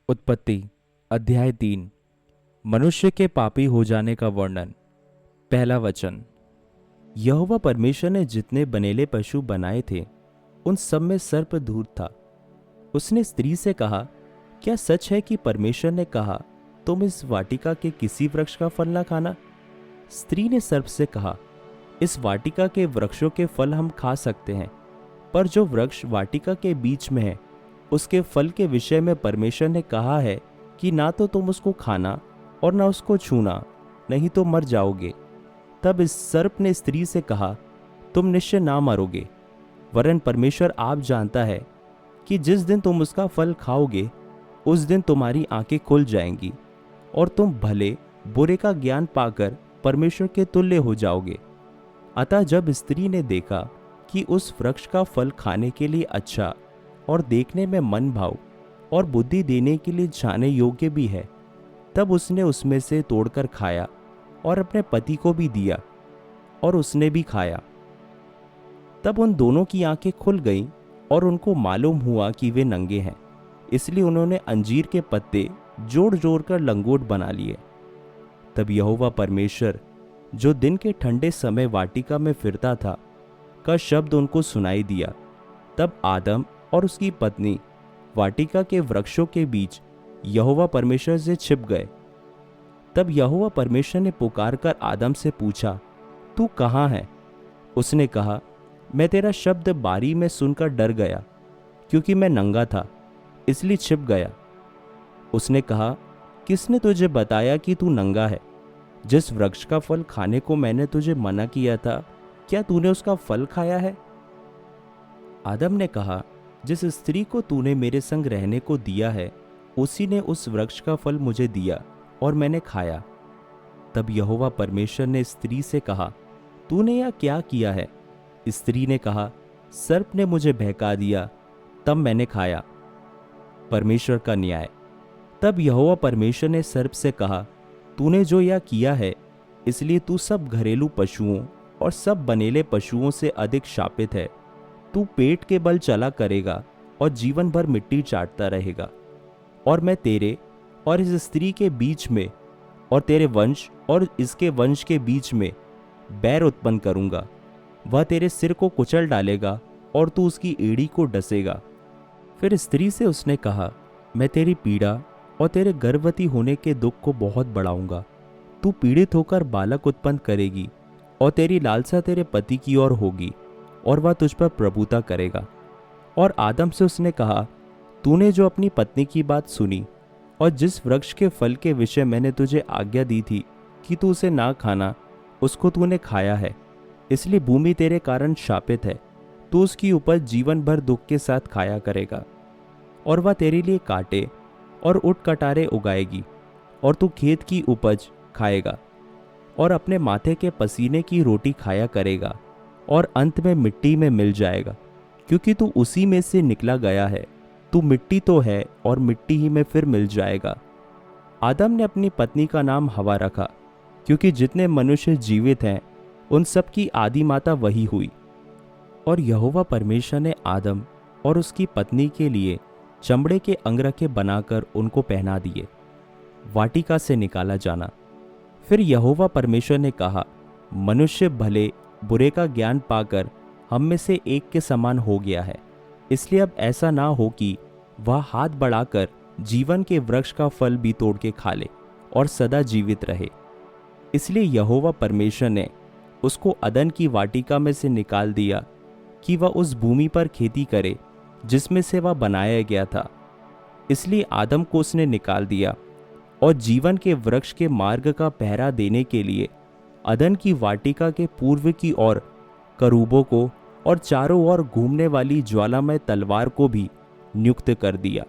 उत्पत्ति अध्याय 3। मनुष्य के पापी हो जाने का वर्णन। पहला वचन। यहोवा परमेश्वर ने जितने बनेले पशु बनाए थे उन सब में सर्प धूर्त था। उसने स्त्री से कहा, क्या सच है कि परमेश्वर ने कहा तुम इस वाटिका के किसी वृक्ष का फल न खाना? स्त्री ने सर्प से कहा, इस वाटिका के वृक्षों के फल हम खा सकते हैं, पर जो वृक्ष वाटिका के बीच में है उसके फल के विषय में परमेश्वर ने कहा है कि ना तो तुम उसको खाना और ना उसको छूना, नहीं तो मर जाओगे। तब इस सर्प ने स्त्री से कहा, तुम निश्चय ना मरोगे, वरन परमेश्वर आप जानता है कि जिस दिन तुम उसका फल खाओगे उस दिन तुम्हारी आंखें खुल जाएंगी और तुम भले बुरे का ज्ञान पाकर परमेश्वर के तुल्य हो जाओगे। अतः जब स्त्री ने देखा कि उस वृक्ष का फल खाने के लिए अच्छा और देखने में मन भाव और बुद्धि देने के लिए जाने योग्य भी है, तब उसने उसमें से तोड़कर खाया और अपने पति को भी दिया और उसने भी खाया। तब उन दोनों की आंखें खुल गईं और उनको मालूम हुआ कि वे नंगे हैं, इसलिए उन्होंने अंजीर के पत्ते जोड़ जोड़ कर लंगोट बना लिए। तब यहोवा परमेश्वर, जो दिन के ठंडे समय वाटिका में फिरता था, का शब्द उनको सुनाई दिया। तब आदम और उसकी पत्नी वाटिका के वृक्षों के बीच यहोवा परमेश्वर से छिप गए। तब यहोवा परमेश्वर ने पुकारकर आदम से पूछा, तू कहाँ है? उसने कहा, मैं तेरा शब्द बारी में सुनकर डर गया, क्योंकि मैं नंगा था, इसलिए छिप गया। उसने कहा, किसने तुझे बताया कि तू नंगा है? जिस वृक्ष का फल खाने को मैंने तुझे मना किया था, क्या तूने उसका फल खाया है? आदम ने कहा, जिस स्त्री को तूने मेरे संग रहने को दिया है उसी ने उस वृक्ष का फल मुझे दिया और मैंने खाया। तब यहोवा परमेश्वर ने स्त्री से कहा, तूने यह क्या किया है? स्त्री ने कहा, सर्प ने मुझे बहका दिया, तब मैंने खाया। परमेश्वर का न्याय। तब यहोवा परमेश्वर ने सर्प से कहा, तूने जो यह किया है इसलिए तू सब घरेलू पशुओं और सब बनेले पशुओं से अधिक शापित है। तू पेट के बल चला करेगा और जीवन भर मिट्टी चाटता रहेगा। और मैं तेरे और इस स्त्री के बीच में और तेरे वंश और इसके वंश के बीच में बैर उत्पन्न करूंगा। वह तेरे सिर को कुचल डालेगा और तू उसकी एड़ी को डसेगा। फिर स्त्री से उसने कहा, मैं तेरी पीड़ा और तेरे गर्भवती होने के दुख को बहुत बढ़ाऊंगा। तू पीड़ित होकर बालक उत्पन्न करेगी और तेरी लालसा तेरे पति की ओर होगी और वह तुझ पर प्रभुता करेगा। और आदम से उसने कहा, तूने जो अपनी पत्नी की बात सुनी और जिस वृक्ष के फल के विषय मैंने तुझे आज्ञा दी थी कि तू उसे ना खाना, उसको तूने खाया है, इसलिए भूमि तेरे कारण शापित है। तू उसकी उपज जीवन भर दुख के साथ खाया करेगा और वह तेरे लिए कांटे और ऊँट कटारे उगाएगी और तू खेत की उपज खाएगा और अपने माथे के पसीने की रोटी खाया करेगा और अंत में मिट्टी में मिल जाएगा, क्योंकि तू उसी में से निकला गया है। तू मिट्टी तो है और मिट्टी ही में फिर मिल जाएगा। आदम ने अपनी पत्नी का नाम हवा रखा, क्योंकि जितने मनुष्य जीवित हैं उन सब की आदि माता वही हुई। और यहोवा परमेश्वर ने आदम और उसकी पत्नी के लिए चमड़े के अंगरखे बनाकर उनको पहना दिए। वाटिका से निकाला जाना। फिर यहोवा परमेश्वर ने कहा, मनुष्य भले बुरे का ज्ञान पाकर हम में से एक के समान हो गया है, इसलिए अब ऐसा ना हो कि वह हाथ बढ़ाकर जीवन के वृक्ष का फल भी तोड़ के खा ले और सदा जीवित रहे। इसलिए यहोवा परमेश्वर ने उसको अदन की वाटिका में से निकाल दिया कि वह उस भूमि पर खेती करे जिसमें से वह बनाया गया था। इसलिए आदम को उसने निकाल दिया और जीवन के वृक्ष के मार्ग का पहरा देने के लिए अदन की वाटिका के पूर्व की ओर करूबों को और चारों ओर घूमने वाली ज्वालामय तलवार को भी नियुक्त कर दिया।